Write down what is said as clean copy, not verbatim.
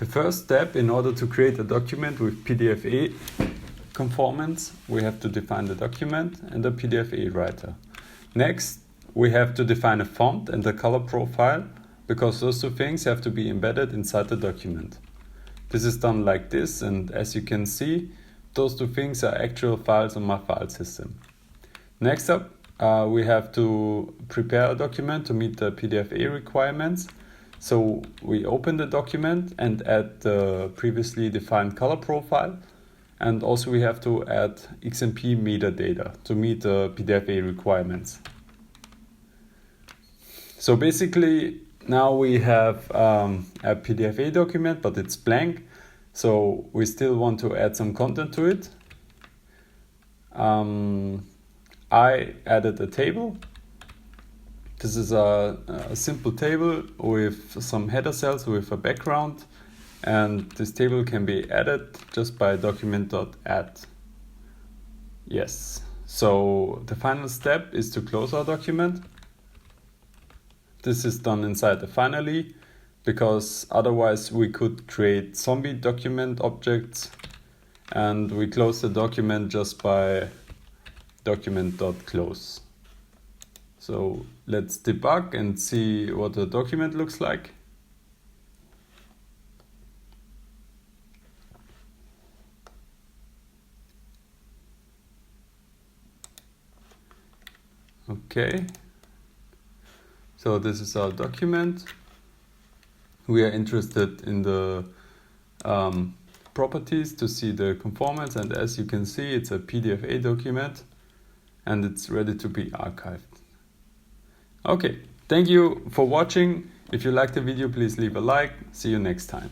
The first step in order to create a document with PdfA conformance, we have to define the document and the PdfAWriter. Next, we have to define a font and a color profile, because those two things have to be embedded inside the document. This is done like this, and as you can see, those two things are actual files on my file system. Next up, we have to prepare a document to meet the PdfA requirements. So we open the document and add the previously defined color profile. And also we have to add XMP-Metadata to meet the PdfA requirements. So basically now we have a PdfA document, but it's blank. So we still want to add some content to it. I added a table. This is a simple table with some header cells with a background, and this table can be added just by document.add. Yes, so the final step is to close our document. This is done inside the finally, because otherwise we could create zombie document objects, and we close the document just by document.close. So let's debug and see what the document looks like. Okay, so this is our document. We are interested in the properties to see the conformance, and as you can see, it's a PdfA document and it's ready to be archived. Okay, thank you for watching. If you liked the video, please leave a like. See you next time.